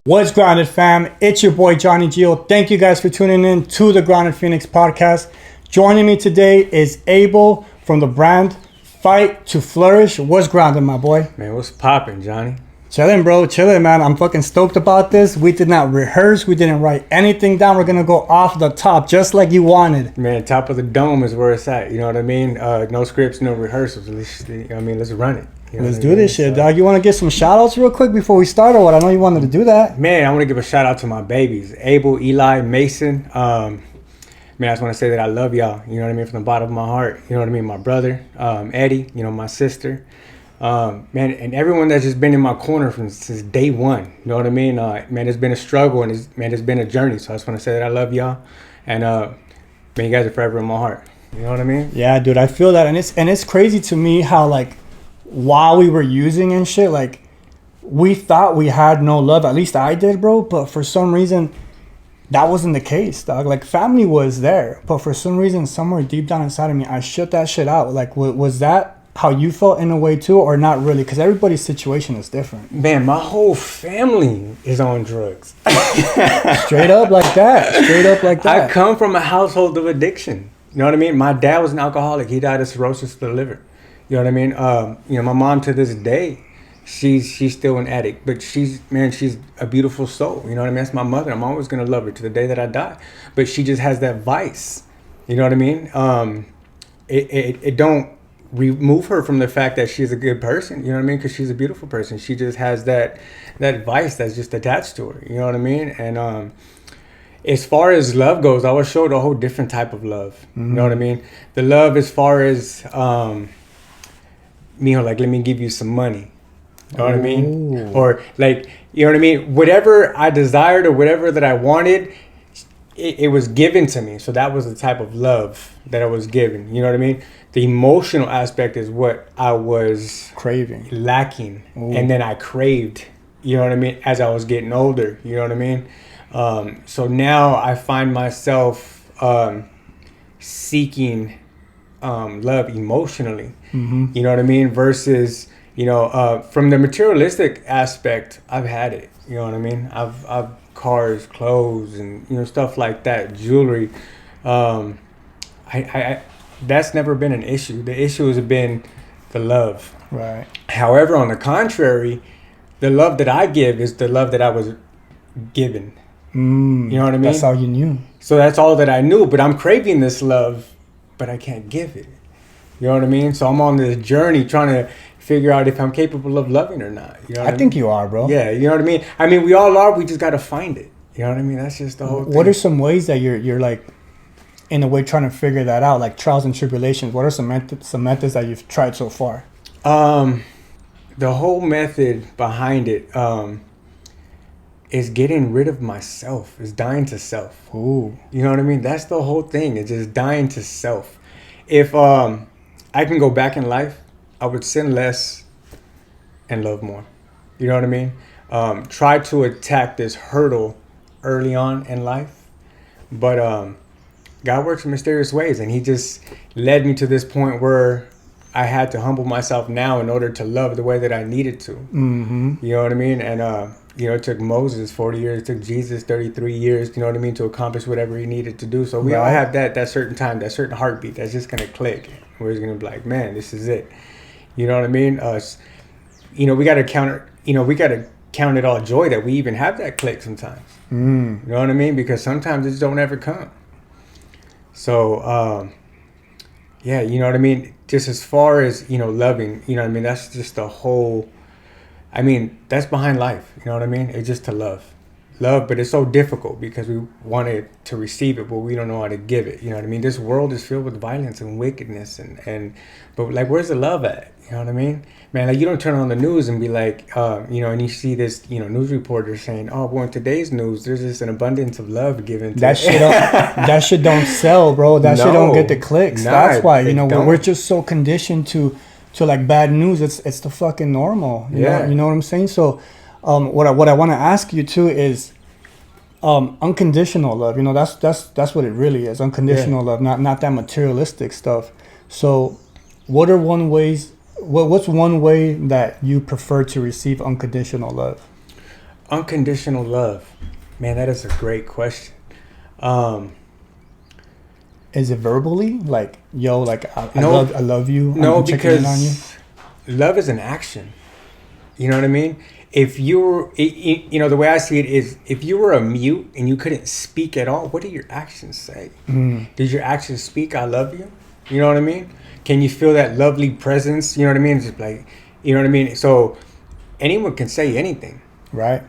What's grounded, fam? It's your boy Johnny Gio. Thank you guys for tuning in to the Grounded Phoenix podcast. Joining me today is Abel from the brand FIght2Flourish. What's grounded, my boy? Man, what's poppin', Johnny? Chilling, bro. Chilling, man. I'm fucking stoked about this. We did not rehearse. We didn't write anything down. We're gonna go off the top, just like you wanted. Man, top of the dome is where it's at. You know what I mean? No scripts, no rehearsals. Let's run it. You know Let's do this shit, dog. You want to get some shout outs real quick before we start or what? I know you wanted to do that. Man, I want to give a shout out to my babies, Abel, Eli, Mason. Man, I just want to say that I love y'all. You know what I mean? From the bottom of my heart. You know what I mean? My brother, Eddie, you know, my sister. Man, and everyone that's just been in my corner since day one. You know what I mean? Man, it's been a struggle and it's been a journey. So I just want to say that I love y'all. And man, you guys are forever in my heart. You know what I mean? Yeah, dude, I feel that. And it's crazy to me how, like, while we were using and shit, like, we thought we had no love. At least I did, bro. But for some reason, that wasn't the case, dog. Like, family was there. But for some reason, somewhere deep down inside of me, I shut that shit out. Like, was that how you felt in a way too, or not really? Because everybody's situation is different. Man, my whole family is on drugs. Straight up like that. I come from a household of addiction. You know what I mean? My dad was an alcoholic. He died of cirrhosis of the liver. You know what I mean? You know, my mom to this day, she's still an addict, but she's a beautiful soul. You know what I mean? That's my mother. I'm always gonna love her to the day that I die. But she just has that vice. You know what I mean? It don't remove her from the fact that she's a good person. You know what I mean? Because she's a beautiful person. She just has that vice that's just attached to her. You know what I mean? And as far as love goes, I was showed a whole different type of love. Mm-hmm. You know what I mean? The love as far as you know, like, let me give you some money. You know what I mean? Or, like, you know what I mean? Whatever I desired or whatever that I wanted, it was given to me. So that was the type of love that I was given. You know what I mean? The emotional aspect is what I was lacking. Ooh. And then I craved, you know what I mean, as I was getting older. You know what I mean? So now I find myself seeking love emotionally. Mm-hmm. You know what I mean? Versus, you know, from the materialistic aspect, I've had it. You know what I mean? I've cars, clothes, and, you know, stuff like that, jewelry. I that's never been an issue. The issue has been the love. Right. However, on the contrary, the love that I give is the love that I was given. You know what I mean? That's all you knew. So that's all that I knew. But I'm craving this love, but I can't give it. You know what I mean? So I'm on this journey trying to figure out if I'm capable of loving or not. You know what I think you are, bro. Yeah, you know what I mean? I mean, we all are. We just got to find it. You know what I mean? That's just the whole thing. What are some ways that you're like, in a way, trying to figure that out? Like trials and tribulations. What are some methods that you've tried so far? The whole method behind it is getting rid of myself. Is dying to self. Ooh. You know what I mean? That's the whole thing. It's just dying to self. If I can go back in life, I would sin less and love more. You know what I mean? Try to attack this hurdle early on in life. But God works in mysterious ways, and he just led me to this point where I had to humble myself now in order to love the way that I needed to. Mm-hmm. You know what I mean? And, you know, it took Moses 40 years, it took Jesus 33 years, you know what I mean, to accomplish whatever he needed to do. So we all have that certain time, that certain heartbeat that's just going to click, where it's going to be like, man, this is it. You know what I mean? You know, we got to count it all joy that we even have that click sometimes. You know what I mean? Because sometimes it just don't ever come. So, yeah, you know what I mean? Just as far as, you know, loving, you know what I mean? That's just the whole, I mean, that's behind life. You know what I mean? It's just to love. Love, but it's so difficult because we wanted to receive it, but we don't know how to give it. You know what I mean? This world is filled with violence and wickedness, but like, where's the love at? You know what I mean? Man, like, you don't turn on the news and be like, you know, and you see this, you know, news reporter saying, oh, well, in today's news, there's just an abundance of love given to that shit don't sell, bro. That shit don't get the clicks. That's why, you know, we're just so conditioned to like bad news. It's the fucking normal. You know what I'm saying? So what I want to ask you too is unconditional love. You know, that's what it really is. Unconditional love, not that materialistic stuff. So what's one way that you prefer to receive unconditional love? Unconditional love. Man, that is a great question. Is it verbally? Like, yo, like, I love you. No, because on you? Love is an action. You know what I mean? If you're, the way I see it is, if you were a mute and you couldn't speak at all, what did your actions say? Did your actions speak, I love you? You know what I mean? Can you feel that lovely presence? You know what I mean? It's just like, you know what I mean? So anyone can say anything. Right.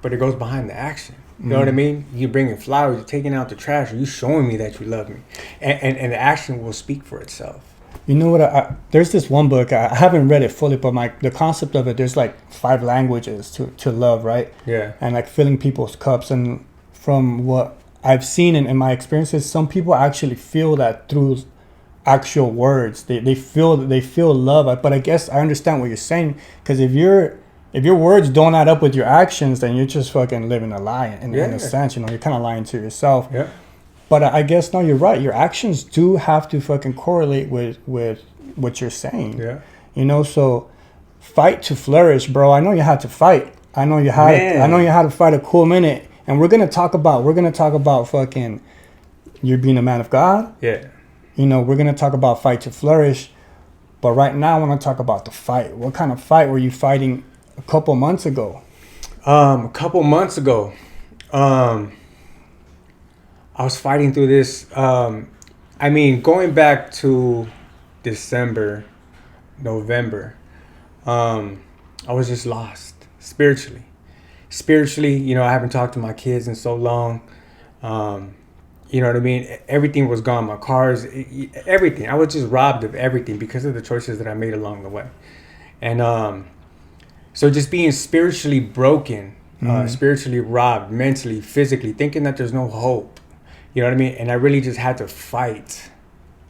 But it goes behind the action. You know what I mean? You bringing flowers, you're taking out the trash, or you showing me that you love me. And the action will speak for itself. You know what? There's this one book, I haven't read it fully, but the concept of it, there's like 5 languages to love, right? Yeah. And like filling people's cups. And from what I've seen in my experiences, some people actually feel that through actual words. They feel love. But I guess I understand what you're saying, because if your words don't add up with your actions, then you're just fucking living a lie in a sense. You're kind of lying to yourself. Yeah. But I guess, no, you're right. Your actions do have to fucking correlate with what you're saying. Yeah. So fight to flourish, bro. I know you had to fight. I know you had to fight a cool minute. And we're gonna talk about fucking you being a man of God. Yeah. We're gonna talk about fight to flourish. But right now I wanna talk about the fight. What kind of fight were you fighting a couple months ago? A couple months ago. I was fighting through this. Going back to December, November, I was just lost spiritually. I haven't talked to my kids in so long. You know what I mean? Everything was gone. My cars, everything. I was just robbed of everything because of the choices that I made along the way. And so just being spiritually broken, spiritually robbed, mentally, physically, thinking that there's no hope. You know what I mean? And I really just had to fight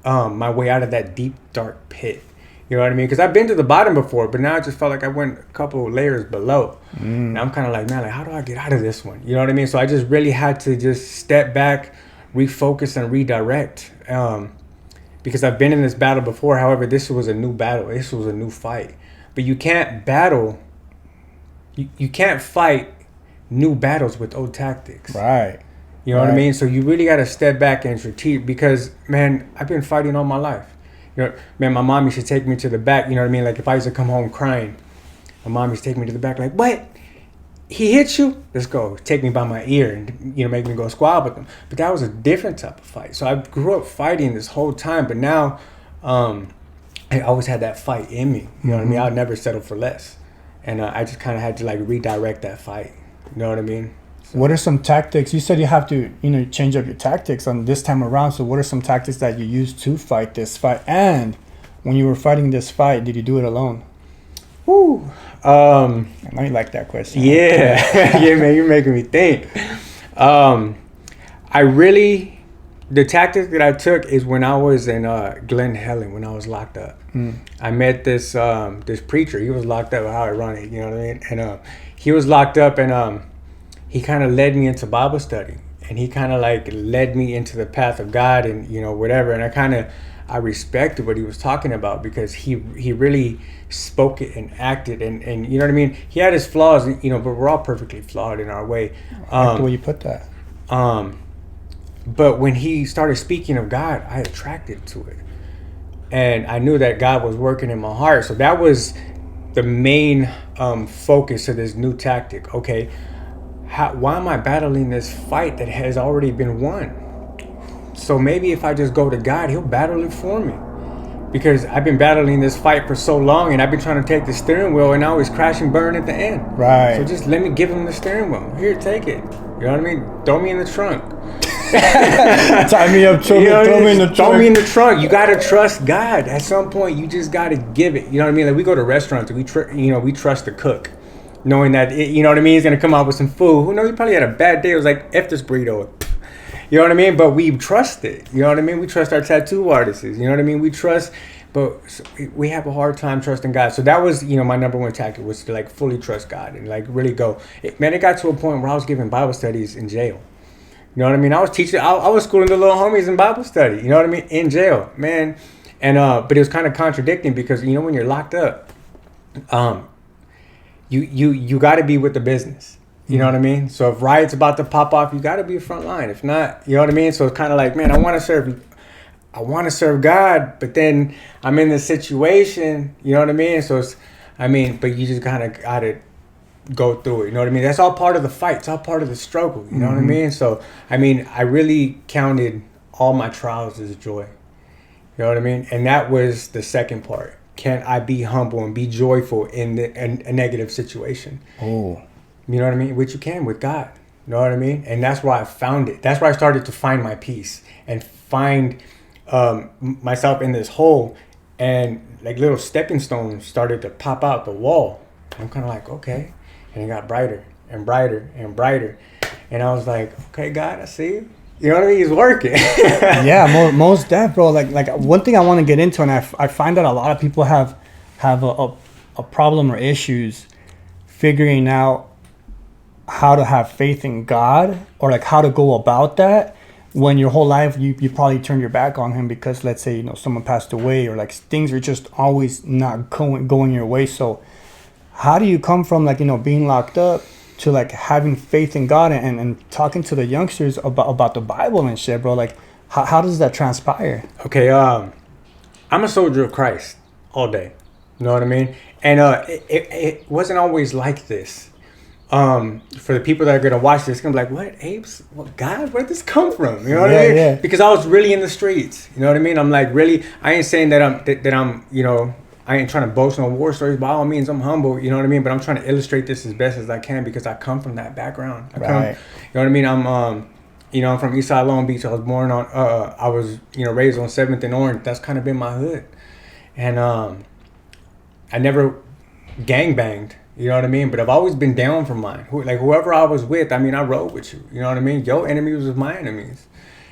my way out of that deep, dark pit. You know what I mean? Because I've been to the bottom before, but now I just felt like I went a couple layers below. And I'm kind of like, man, how do I get out of this one? You know what I mean? So I just really had to just step back, refocus, and redirect. Because I've been in this battle before. However, this was a new battle. This was a new fight. But you can't battle. You can't fight new battles with old tactics. Right. You know what I mean? So you really got to step back and strategic, because, man, I've been fighting all my life. Man, my mom used to take me to the back. You know what I mean? Like, if I used to come home crying, my mom used to take me to the back like, what? He hit you? Let's go. Take me by my ear and, make me go squab with him. But that was a different type of fight. So I grew up fighting this whole time. But now I always had that fight in me. You know what I mean? I'll never settle for less. And I just kind of had to, like, redirect that fight. You know what I mean? What are some tactics? You said you have to, change up your tactics on this time around. So what are some tactics that you used to fight this fight? And when you were fighting this fight, did you do it alone? Woo. I know you like that question. Yeah. Yeah, man, you're making me think. The tactic that I took is when I was in Glen Helen, when I was locked up. I met this preacher. He was locked up. How ironic, you know what I mean? And he was locked up, and he kind of led me into Bible study, and he kind of like led me into the path of God, and whatever. And I respected what he was talking about, because he really spoke it and acted, and you know what I mean. He had his flaws, but we're all perfectly flawed in our way. I like the way you put that. But when he started speaking of God, I attracted to it, and I knew that God was working in my heart. So that was the main focus of this new tactic. Okay. Why am I battling this fight that has already been won? So maybe if I just go to God, he'll battle it for me. Because I've been battling this fight for so long, and I've been trying to take the steering wheel, and now it's crash and burn at the end. Right. So just let me give him the steering wheel. Here, take it. You know what I mean? Throw me in the trunk. Tie me up, throw me in the trunk. Throw me in the trunk. You got to trust God. At some point, you just got to give it. You know what I mean? Like, we go to restaurants, and we trust the cook. Knowing that, you know what I mean, he's going to come out with some food. Who knows, he probably had a bad day. It was like, F this burrito. You know what I mean? But we trust it. You know what I mean? We trust our tattoo artists. You know what I mean? We trust, but we have a hard time trusting God. So that was, my number one tactic, was to, like, fully trust God and, like, really go. It got to a point where I was giving Bible studies in jail. You know what I mean? I was teaching, I was schooling the little homies in Bible study. You know what I mean? In jail, man. And, but it was kind of contradicting, because, when you're locked up, you got to be with the business. You know what I mean? So if riot's about to pop off, you got to be front line. If not, you know what I mean? So it's kind of like, man, I want to serve God, but then I'm in this situation, you know what I mean? So it's, but you just kind of got to go through it, you know what I mean? That's all part of the fight. It's all part of the struggle, you know what I mean? So, I really counted all my trials as joy, you know what I mean? And that was the second part. Can I be humble and be joyful in a negative situation? Oh. You know what I mean? Which you can with God, you know what I mean? And that's why I found it. That's why I started to find my peace and find myself in this hole, and like little stepping stones started to pop out the wall. I'm kind of like, okay. And it got brighter and brighter and brighter. And I was like, okay, God, I see you. You know what I mean? He's working. Yeah, most def, bro. Like one thing I want to get into, and I find that a lot of people have a problem or issues figuring out how to have faith in God, or like how to go about that when your whole life you probably turned your back on him because, let's say, someone passed away, or like things are just always not going your way. So how do you come from being locked up to like having faith in God and talking to the youngsters about the Bible and shit, bro? Like how does that transpire? Okay, I'm a soldier of Christ all day. You know what I mean? And it wasn't always like this. For the people that are gonna watch this, gonna be like, "What, apes? What, God? Where'd this come from?" You know what I mean? Yeah. Because I was really in the streets. You know what I mean? I'm like, really. I ain't saying that I'm. I ain't trying to boast on war stories. By all means, I'm humble. You know what I mean? But I'm trying to illustrate this as best as I can because I come from that background. You know what I mean? I'm. I'm from Eastside Long Beach. I was born on. I was raised on 7th and Orange. That's kind of been my hood, and I never gangbanged. You know what I mean? But I've always been down for mine. Whoever I was with, I rode with you. You know what I mean? Your enemies was my enemies.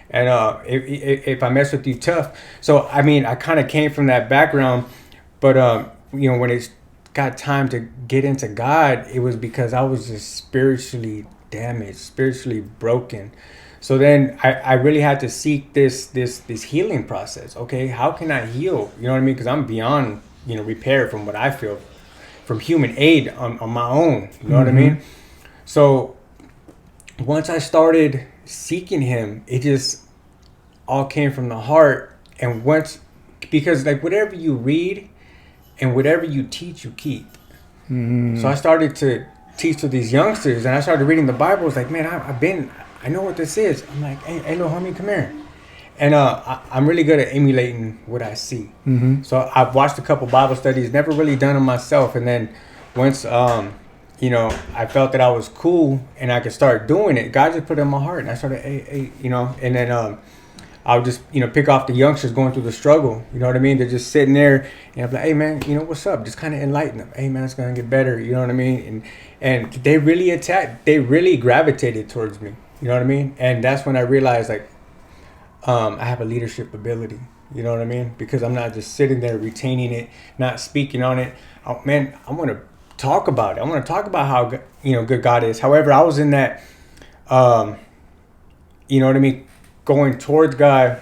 And if I mess with you, tough. So, I kind of came from that background. But, when it got time to get into God, it was because I was just spiritually damaged, spiritually broken. So then I really had to seek this healing process. Okay, how can I heal? You know what I mean? Because I'm beyond, repair from what I feel. From human aid on my own, you know what I mean? So once I started seeking him, it just all came from the heart. And because whatever you read and whatever you teach, you keep. So I started to teach to these youngsters, and I started reading the Bible. It's like, man, I know what this is. I'm like, hey little homie, come here. And I'm really good at emulating what I see. So I've watched a couple Bible studies, never really done them myself. And then once, I felt that I was cool and I could start doing it, God just put it in my heart. And I started, and then I would just, pick off the youngsters going through the struggle. You know what I mean? They're just sitting there and I'm like, hey, man, what's up? Just kind of enlighten them. Hey, man, it's going to get better. You know what I mean? And they really gravitated towards me. You know what I mean? And that's when I realized, I have a leadership ability, you know what I mean? Because I'm not just sitting there retaining it, not speaking on it. I want to talk about it. I want to talk about how, good God is. However, I was in that, you know what I mean? Going towards God,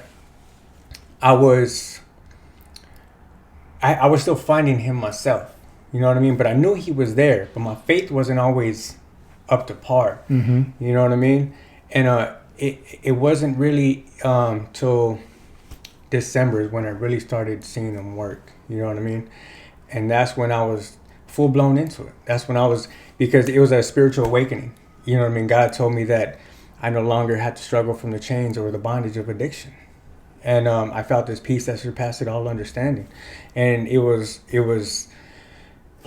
I was still finding him myself, you know what I mean? But I knew he was there, but my faith wasn't always up to par, you know what I mean? And, it wasn't really till December when I really started seeing them work. You know what I mean? And that's when I was full blown into it. That's when because it was a spiritual awakening. You know what I mean? God told me that I no longer had to struggle from the chains or the bondage of addiction. And I felt this peace that surpassed all understanding. And it was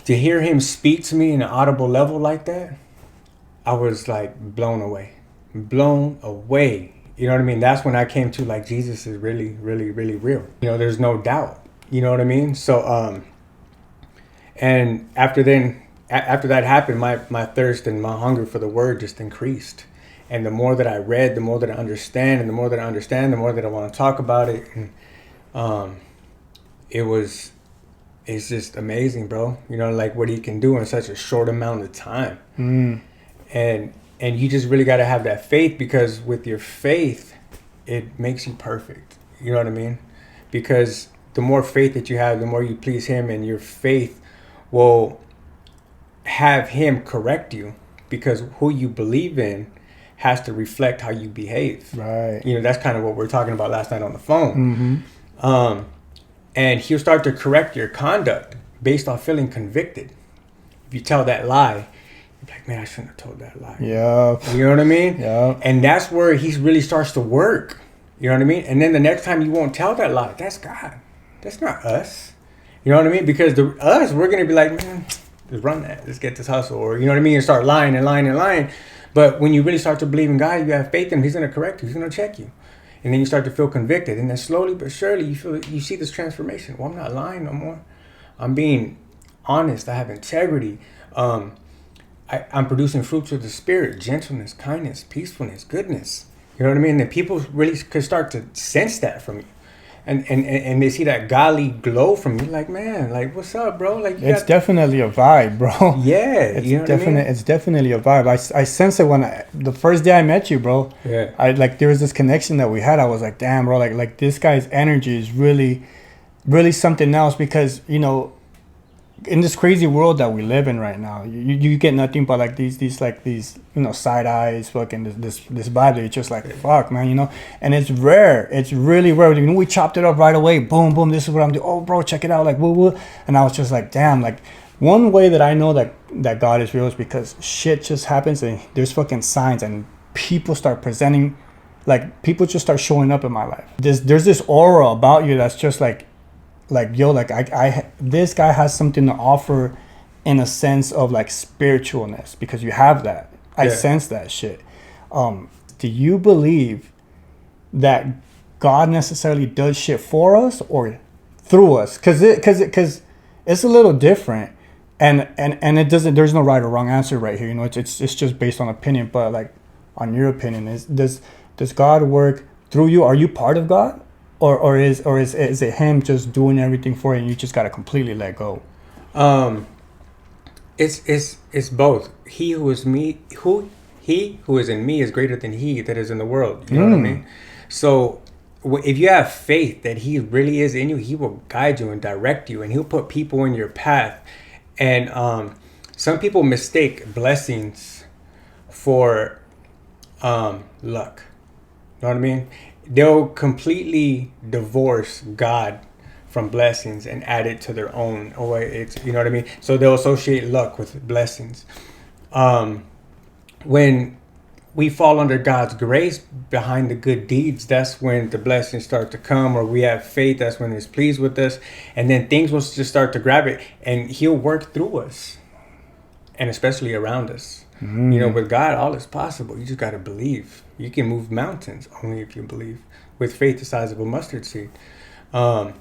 to hear him speak to me in an audible level like that, I was like blown away. You know what I mean? That's when I came to Jesus is really, really, really real. There's no doubt. You know what I mean? So and after that happened, my thirst and my hunger for the word just increased. And the more that I read, the more that I understand, and the more that I understand, the more that I want to talk about it. And it's just amazing, bro. What he can do in such a short amount of time. And you just really got to have that faith, because with your faith, it makes you perfect. You know what I mean? Because the more faith that you have, the more you please him, and your faith will have him correct you because who you believe in has to reflect how you behave. Right. You know, that's kind of what we were talking about last night on the phone. And he'll start to correct your conduct based on feeling convicted. If you tell that lie, you're like, man, I shouldn't have told that lie. Yeah. You know what I mean? Yeah. And that's where he really starts to work. You know what I mean? And then the next time you won't tell that lie, that's God. That's not us. You know what I mean? Because us, we're going to be like, man, just run that. Let's get this hustle. Or, you know what I mean? And start lying and lying and lying. But when you really start to believe in God, you have faith in him, he's going to correct you. He's going to check you. And then you start to feel convicted. And then slowly but surely, you see this transformation. Well, I'm not lying no more. I'm being honest. I have integrity. I'm producing fruits of the Spirit, gentleness, kindness, peacefulness, goodness. You know what I mean? And people really could start to sense that from you. And they see that godly glow from you, like, man, like, what's up, bro? Like, it's definitely a vibe, bro. Yeah, you know what I mean? It's definitely a vibe. I sense it when the first day I met you, bro. Yeah. There was this connection that we had. I was like, damn, bro, like this guy's energy is really, really something else, because, you know, in this crazy world that we live in right now, you get nothing but like these you know, side eyes, fucking this vibe that you're just like, fuck, man, you know. And it's rare. It's really rare. You know, we chopped it up right away. Boom, boom. This is what I'm doing. Oh, bro, check it out. Like, woo, woo. And I was just like, damn. Like, one way that I know that God is real is because shit just happens and there's fucking signs and people start presenting, like, people just start showing up in my life. There's this aura about you that's just like yo, like I this guy has something to offer in a sense of like spiritualness, because you have that. I sense that shit. Do you believe that God necessarily does shit for us or through us? Cause it's a little different, and it doesn't. There's no right or wrong answer right here. You know, it's just based on opinion. But like, on your opinion, does God work through you? Are you part of God? Or is it him just doing everything for you and you just gotta completely let go? It's both. He who is in me is greater than he that is in the world. You know what I mean? So if you have faith that he really is in you, he will guide you and direct you, and he'll put people in your path. And some people mistake blessings for luck. You know what I mean? They'll completely divorce God from blessings and add it to their own. Or it's, you know what I mean? So they'll associate luck with blessings. When we fall under God's grace behind the good deeds, that's when the blessings start to come. Or we have faith, that's when he's pleased with us. And then things will just start to grab it, and he'll work through us, and especially around us. You know, with God, all is possible. You just got to believe. You can move mountains only if you believe, with faith the size of a mustard seed. And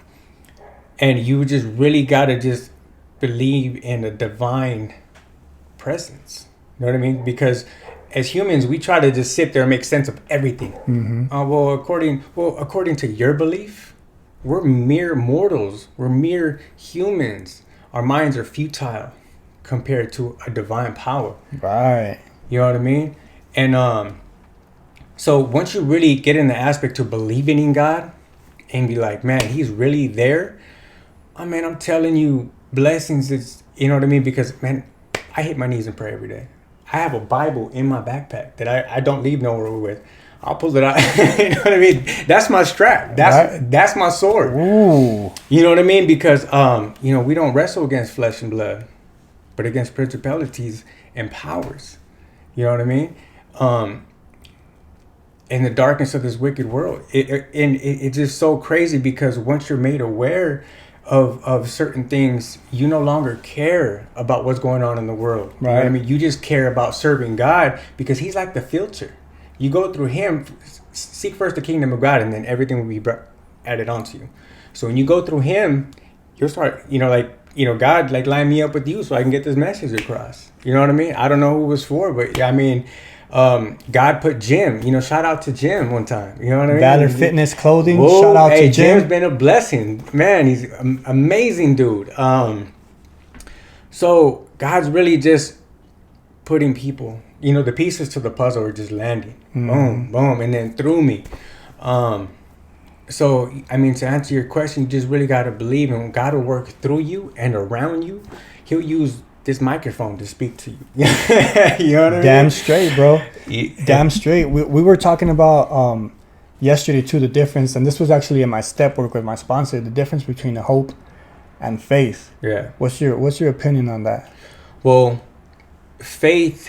you just really got to just believe in a divine presence. You know what I mean? Because as humans, we try to just sit there and make sense of everything. According to your belief, we're mere mortals. We're mere humans. Our minds are futile compared to a divine power. Right. You know what I mean? And so once you really get in the aspect to believing in God and be like, man, he's really there. I mean, I'm telling you, blessings is, you know what I mean? Because, man, I hit my knees and pray every day. I have a Bible in my backpack that I don't leave nowhere with. I'll pull it out. You know what I mean? That's my strap. That's my sword. Ooh. You know what I mean? Because, you know, we don't wrestle against flesh and blood, but against principalities and powers. You know what I mean? In the darkness of this wicked world. It's just so crazy, because once you're made aware of certain things, you no longer care about what's going on in the world. Right. You know what I mean? You just care about serving God, because he's like the filter. You go through him, seek first the kingdom of God, and then everything will be added onto you. So when you go through him, you'll start, you know, like, you know, God, like, line me up with you so I can get this message across. You know what I mean? I don't know who it was for, but I mean, God put Jim, you know, shout out to Jim one time. You know what I mean? Valor Fitness Clothing. Whoa, shout out to Jim. Jim's been a blessing. Man, he's an amazing dude. So God's really just putting people, you know, the pieces to the puzzle are just landing. Boom, boom, and then through me. So, I mean, to answer your question, you just really got to believe, and God will work through you and around you. He'll use this microphone to speak to you. You know what I mean? Damn straight, bro. Damn straight. We were talking about yesterday too, the difference, and this was actually in my step work with my sponsor, the difference between hope and faith. Yeah. What's your opinion on that? Well, faith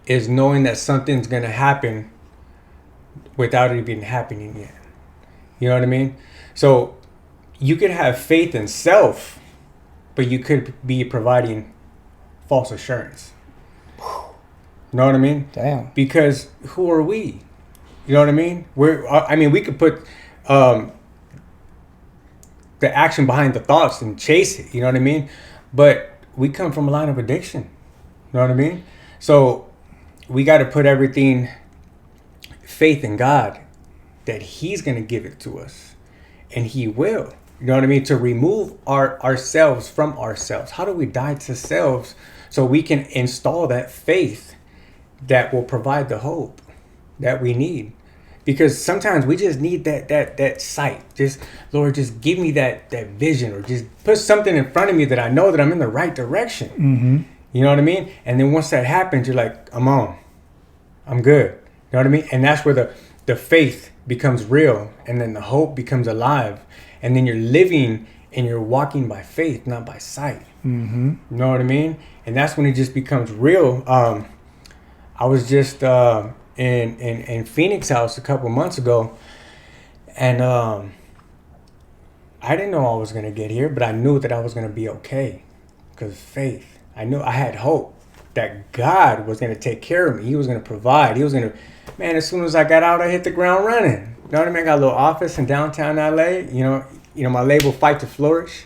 is knowing that something's gonna happen without it even happening yet. You know what I mean? So you could have faith in self, but you could be providing false assurance. You know what I mean? Damn. Because who are we? You know what I mean? We could put the action behind the thoughts and chase it. You know what I mean? But we come from a line of addiction. You know what I mean? So we got to put everything, faith in God, that He's going to give it to us. And He will. You know what I mean? To remove ourselves from ourselves. How do we die to selves so we can install that faith that will provide the hope that we need? Because sometimes we just need that sight. Just, Lord, just give me that vision, or just put something in front of me that I know that I'm in the right direction. Mm-hmm. You know what I mean? And then once that happens, you're like, I'm on. I'm good. You know what I mean? And that's where the faith becomes real, and then the hope becomes alive. And then you're living and you're walking by faith, not by sight. Mm-hmm. You know what I mean? And that's when it just becomes real. I was just in Phoenix House a couple months ago, and I didn't know I was going to get here, but I knew that I was going to be okay because faith. I knew I had hope that God was going to take care of me. He was going to provide. He was going to, man, as soon as I got out, I hit the ground running. You know what I mean? I got a little office in downtown LA. You know my label, FIght2Flourish.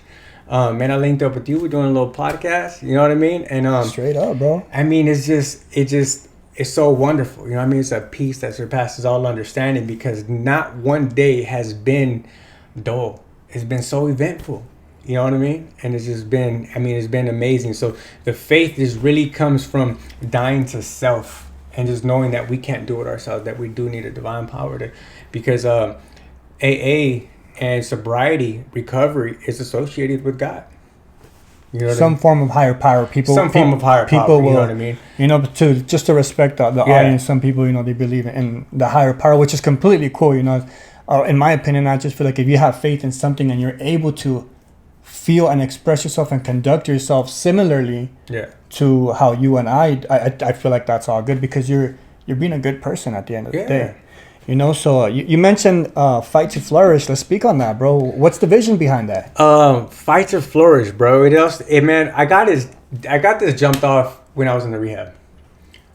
Man, I linked up with you. We're doing a little podcast. You know what I mean? And straight up, bro. I mean, it's so wonderful. You know what I mean? It's a peace that surpasses all understanding, because not one day has been dull. It's been so eventful. You know what I mean? And it's just been, it's been amazing. So the faith just really comes from dying to self and just knowing that we can't do it ourselves, that we do need a divine power to, because AA and sobriety recovery is associated with God. You know some form of higher power. People will, you know what I mean? To respect the audience, some people, they believe in the higher power, which is completely cool. In my opinion, I just feel like if you have faith in something and you're able to feel and express yourself and conduct yourself similarly to how you and I feel like that's all good, because you're being a good person at the end of the day. So you mentioned FIght2Flourish. Let's speak on that, bro. What's the vision behind that? FIght2Flourish, bro. Man, I got this jumped off when I was in the rehab.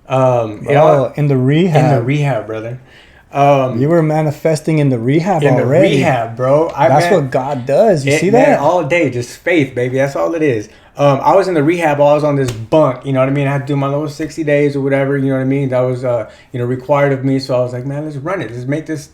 In the rehab? In the rehab, brother. You were manifesting in the rehab already. In the rehab, bro. That's what God does. You see that? Man, all day, just faith, baby. That's all it is. I was in the rehab. I was on this bunk. You know what I mean? I had to do my little 60 days or whatever. You know what I mean? That was, required of me. So I was like, man, let's run it. Let's make this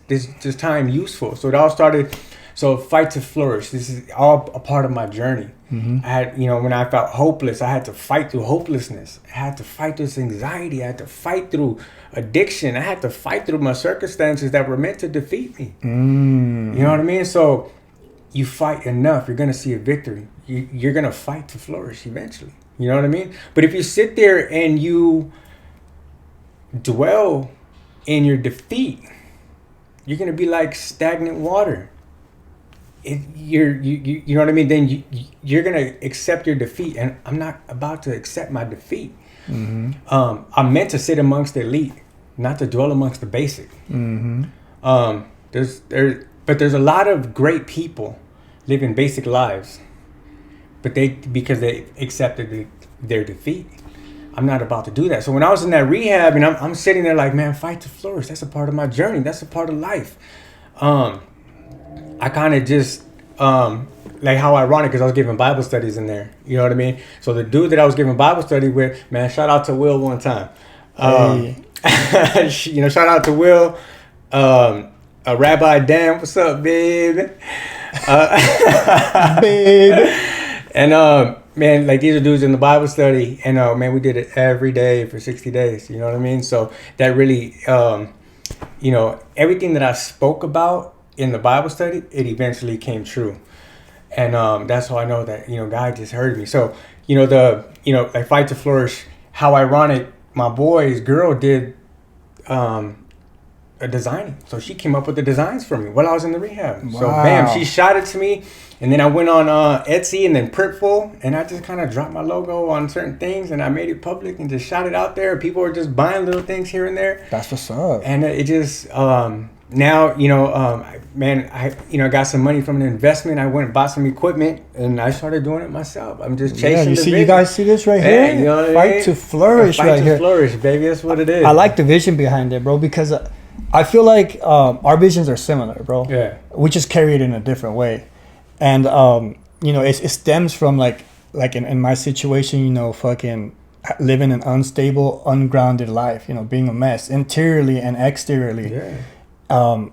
time useful. So it all started. So FIght2Flourish. This is all a part of my journey. Mm-hmm. I had, when I felt hopeless, I had to fight through hopelessness. I had to fight through this anxiety. I had to fight through addiction. I had to fight through my circumstances that were meant to defeat me. You know what I mean? So you fight enough, you're going to see a victory. You're going to fight to flourish eventually. You know what I mean? But if you sit there and you dwell in your defeat, you're going to be like stagnant water. You know what I mean? Then you're going to accept your defeat. And I'm not about to accept my defeat. Mm-hmm. I'm meant to sit amongst the elite, not to dwell amongst the basic. Mm-hmm. There's a lot of great people living basic lives, but because they accepted their defeat. I'm not about to do that. So when I was in that rehab, and I'm sitting there like, man, FIght2Flourish. That's a part of my journey. That's a part of life. I kind of just like how ironic, because I was giving Bible studies in there. You know what I mean? So the dude that I was giving Bible study with, man, shout out to Will one time. Shout out to Will. Rabbi Dan, what's up, baby? Babe. And man, like these are dudes in the Bible study, and man, we did it every day for 60 days. You know what I mean? So that really, everything that I spoke about in the Bible study, it eventually came true. And that's how I know that, God just heard me. So, like Fight to Flourish, how ironic my boy's girl did a designing. So she came up with the designs for me while I was in the rehab. Wow. So bam, she shot it to me. And then I went on Etsy and then Printful, and I just kind of dropped my logo on certain things, and I made it public and just shot it out there. People were just buying little things here and there. That's what's up. And it just now, I got some money from an investment. I went and bought some equipment, and I started doing it myself. I'm just chasing the vision. You guys see this right here? You know Fight to Flourish right here. Fight to Flourish, baby. That's what it is. I like the vision behind it, bro, because I feel like our visions are similar, bro. Yeah. We just carry it in a different way. And, it stems from, like in my situation, fucking living an unstable, ungrounded life, being a mess, interiorly and exteriorly. Yeah.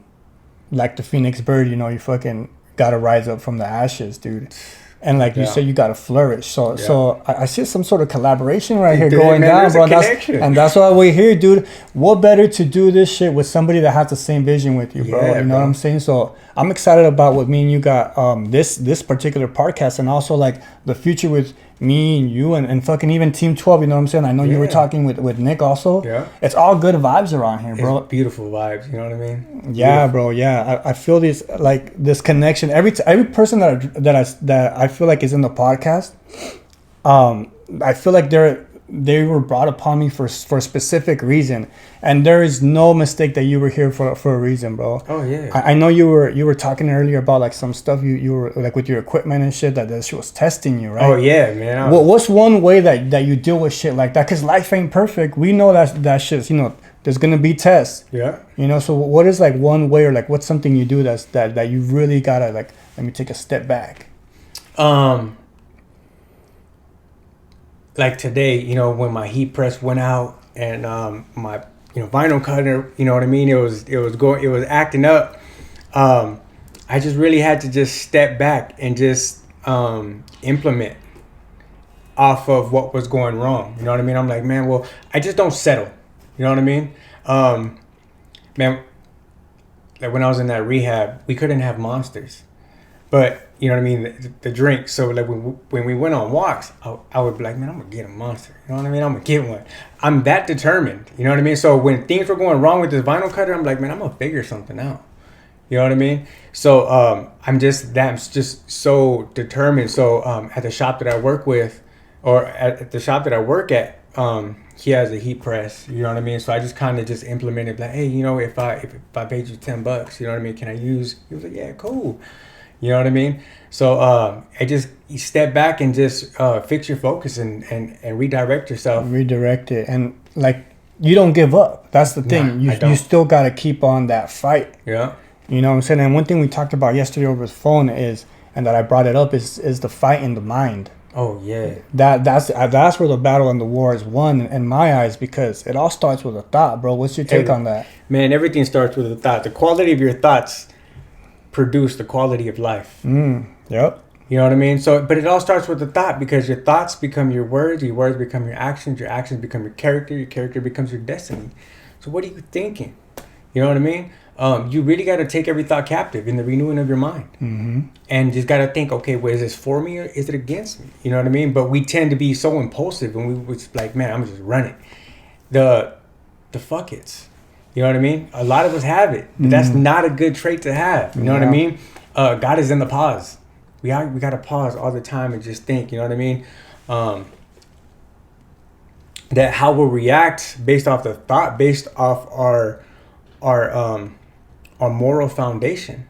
Like the Phoenix bird, you fucking got to rise up from the ashes, dude. And like you said, you got to flourish. So I see some sort of collaboration right here going down, bro. That's why we're here, dude. What better to do this shit with somebody that has the same vision with you, bro? You know what I'm saying? So I'm excited about what me and you got this particular podcast, and also like the future with me and you and fucking even Team 12. You know what I'm saying? I know you were talking with Nick also. Yeah. It's all good vibes around here, bro. It's beautiful vibes. You know what I mean? Yeah, bro. Yeah, I feel this connection. Every person that I feel like is in the podcast, I feel like they were brought upon me for a specific reason, and there is no mistake that you were here for a reason, bro. Oh yeah. I know you were talking earlier about like some stuff you were like with your equipment and shit that she was testing you, right? Oh yeah, man. What's one way that you deal with shit like that? Because life ain't perfect. We know that shit's there's gonna be tests. Yeah. So what is like one way, or like what's something you do that you really gotta like, let me take a step back. Like today, when my heat press went out and my vinyl cutter, you know what I mean, it was acting up. I just really had to just step back and just implement off of what was going wrong. You know what I mean? I'm like, man, well, I just don't settle. You know what I mean? Man, like when I was in that rehab, we couldn't have Monsters, but you know what I mean, the drink. So like when we went on walks, I would be like, man, I'm gonna get a Monster. You know what I mean? I'm gonna get one. I'm that determined. You know what I mean? So when things were going wrong with this vinyl cutter, I'm like, man, I'm gonna figure something out. You know what I mean? So I'm just so determined. So at the shop that I work with, or at the shop that I work at, he has a heat press. You know what I mean? So I just kind of just implemented like, hey, if I paid you $10, you know what I mean? Can I use? He was like, yeah, cool. You know what I mean? So I just step back and just fix your focus and redirect yourself. Redirect it. And like, you don't give up. That's the thing. You still got to keep on that fight. Yeah. You know what I'm saying? And one thing we talked about yesterday over the phone is, and that I brought it up, is the fight in the mind. Oh, yeah. That's where the battle and the war is won in my eyes, because it all starts with a thought, bro. What's your take on that? Man, everything starts with a thought. The quality of your thoughts produce the quality of life. Yep. You know what I mean? So, but it all starts with the thought, because your thoughts become your words become your actions become your character becomes your destiny. So what are you thinking? You know what I mean? You really got to take every thought captive in the renewing of your mind. And just got to think, okay, well, is this for me or is it against me? You know what I mean? But we tend to be so impulsive, and we was like, man, I'm just running. The fuck it's. You know what I mean? A lot of us have it, but that's not a good trait to have. You know what I mean? God is in the pause. We got to pause all the time and just think. You know what I mean? That how we'll react based off the thought, based off our moral foundation.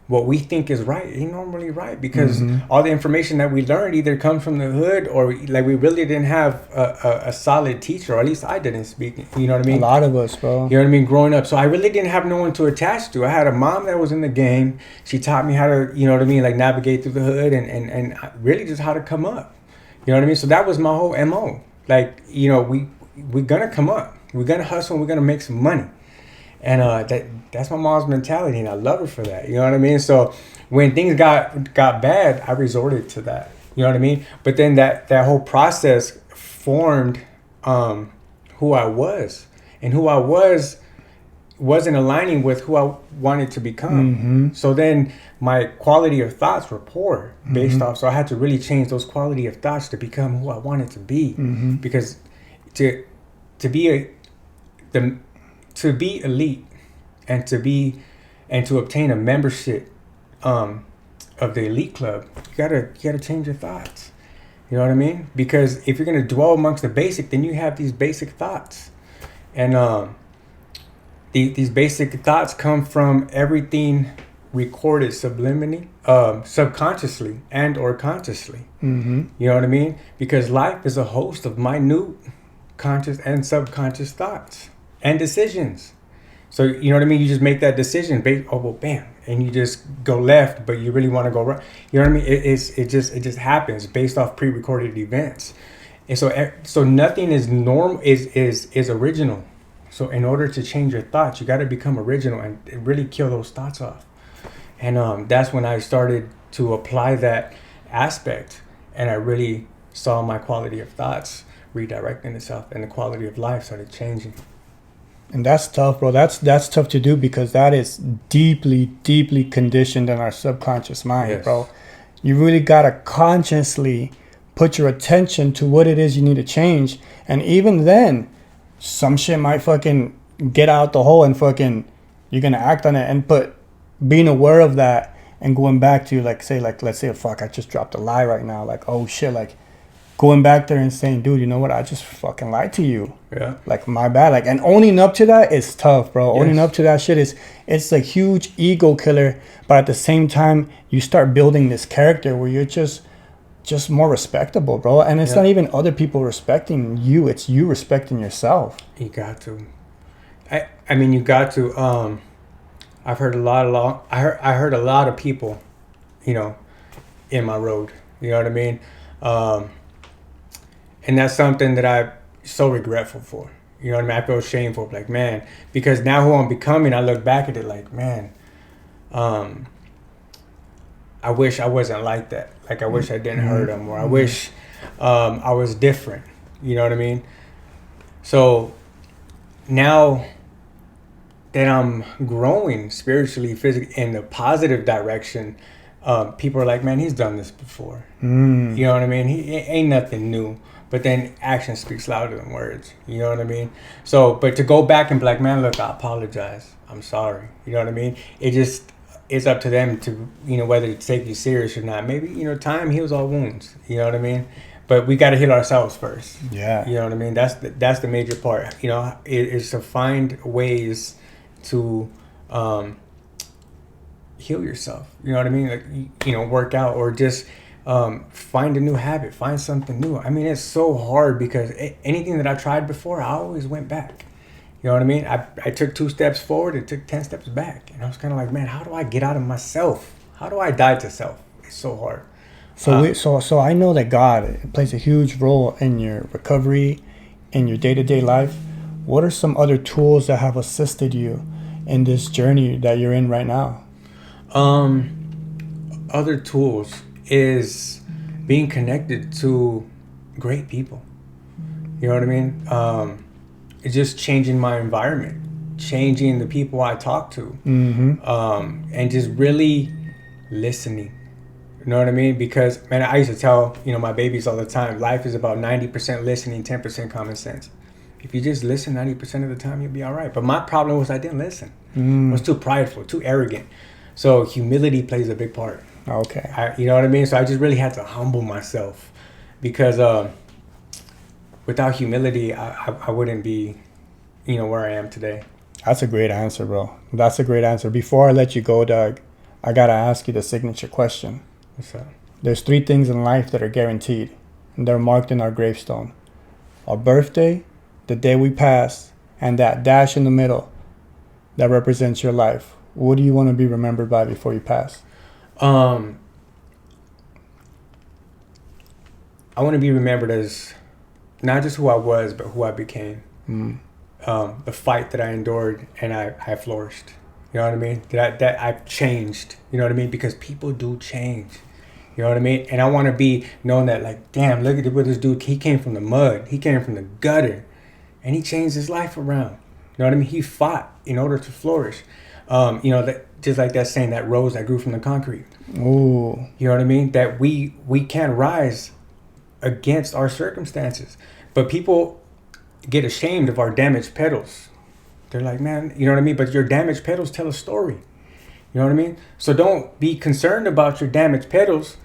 What we think is right ain't normally right, because all the information that we learned either comes from the hood, or like we really didn't have a solid teacher, or at least I didn't speak. You know what I mean? A lot of us, bro. You know what I mean? Growing up. So I really didn't have no one to attach to. I had a mom that was in the game. She taught me how to, you know what I mean, like navigate through the hood and really just how to come up. You know what I mean? So that was my whole MO. Like, we're going to come up. We're going to hustle, and we're going to make some money. And that's my mom's mentality, and I love her for that. You know what I mean? So when things got bad, I resorted to that. You know what I mean? But then that whole process formed who I was. And who I was, wasn't aligning with who I wanted to become. So then my quality of thoughts were poor based off. So I had to really change those quality of thoughts to become who I wanted to be. Because to be elite and to obtain a membership of the elite club, you gotta change your thoughts. You know what I mean? Because if you're gonna dwell amongst the basic, then you have these basic thoughts, and these basic thoughts come from everything recorded subconsciously and or consciously. You know what I mean? Because life is a host of minute conscious and subconscious thoughts and decisions. So you know what I mean? You just make that decision based, bam, and you just go left, but you really want to go right. You know what I mean? It just happens based off pre-recorded events, and so nothing is is original. So in order to change your thoughts, you got to become original and really kill those thoughts off. And that's when I started to apply that aspect, and I really saw my quality of thoughts redirecting itself, and the quality of life started changing. And that's tough, bro. That's tough to do because that is deeply, deeply conditioned in our subconscious mind, bro. You really gotta consciously put your attention to what it is you need to change. And even then, some shit might fucking get out the hole and fucking you're gonna act on it. And being aware of that and going back to let's say I just dropped a lie right now. Like, oh shit, like going back there and saying, dude, you know what? I just fucking lied to you. Yeah. Like, my bad. Like, and owning up to that is tough, bro. Yes. Owning up to that shit it's a huge ego killer. But at the same time, you start building this character where you're just more respectable, bro. And it's not even other people respecting you. It's you respecting yourself. You got to. I mean, you got to. I've heard I heard a lot of people, you know, in my road. You know what I mean? And that's something that I'm so regretful for. You know what I mean? I feel shameful, like, man, because now who I'm becoming, I look back at it like, man, I wish I wasn't like that. Like, I wish I didn't hurt them, or I wish I was different. You know what I mean? So now that I'm growing spiritually, physically, in the positive direction, people are like, man, he's done this before. You know what I mean? He ain't nothing new. But then action speaks louder than words. You know what I mean? So, but to go back and be like, man, look, I apologize. I'm sorry. You know what I mean? It's up to them to, you know, whether to take you serious or not. Maybe, you know, time heals all wounds. You know what I mean? But we got to heal ourselves first. Yeah. You know what I mean? That's the major part. You know, is to find ways to heal yourself. You know what I mean? Like, you know, work out or just find a new habit, find something new. I mean, it's so hard because anything that I tried before, I always went back. You know what I mean? I took 2 steps forward and took 10 steps back. And I was kind of like, man, how do I get out of myself? How do I die to self? It's so hard. So I know that God plays a huge role in your recovery, in your day-to-day life. What are some other tools that have assisted you in this journey that you're in right now? Other tools is being connected to great people. You know what I mean? It's just changing my environment, changing the people I talk to, and just really listening. You know what I mean? Because, man, I used to tell, you know, my babies all the time, life is about 90% listening, 10% common sense. If you just listen 90% of the time, you'll be all right. But my problem was I didn't listen. I was too prideful, too arrogant. So humility plays a big part. Okay. You know what I mean? So I just really had to humble myself because without humility, I wouldn't be, you know, where I am today. That's a great answer, bro. That's a great answer. Before I let you go, Doug, I got to ask you the signature question. What's up? There's 3 things in life that are guaranteed, and they're marked in our gravestone. Our birthday, the day we pass, and that dash in the middle that represents your life. What do you want to be remembered by before you pass? I want to be remembered as not just who I was, but who I became. The fight that I endured, and I flourished. You know what I mean? That I've changed. You know what I mean? Because people do change. You know what I mean? And I want to be known that, like, damn, look at what this dude, he came from the mud. He came from the gutter. And he changed his life around. You know what I mean? He fought in order to flourish. You know, that just like that saying, that rose that grew from the concrete. Ooh. You know what I mean? That we can rise against our circumstances. But people get ashamed of our damaged petals. They're like, man, you know what I mean? But your damaged petals tell a story. You know what I mean? So don't be concerned about your damaged petals.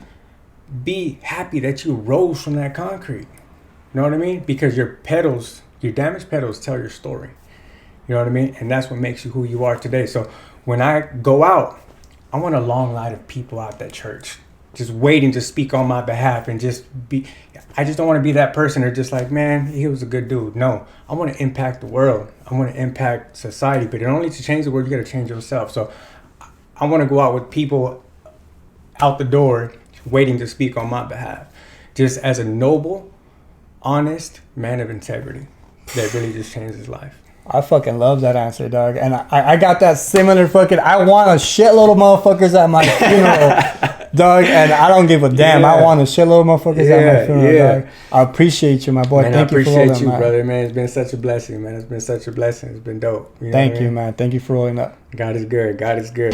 Be happy that you rose from that concrete. You know what I mean? Because your petals, your damaged petals tell your story. You know what I mean? And that's what makes you who you are today. So when I go out, I want a long line of people out that church, just waiting to speak on my behalf and just be. I just don't want to be that person who's just like, man, he was a good dude. No, I want to impact the world. I want to impact society. But in order to change the world, you got to change yourself. So I want to go out with people out the door waiting to speak on my behalf, just as a noble, honest man of integrity that really just changed his life. I fucking love that answer, dog. And I got that similar fucking, I want a shitload of motherfuckers at my funeral, dog. And I don't give a damn. I want a shitload of motherfuckers at my funeral, dog. I appreciate you, my boy. Man, Thank you for rolling up. I appreciate you, brother, man. It's been such a blessing, man. It's been such a blessing. It's been dope. Thank you, man. Thank you for rolling up. God is good. God is good.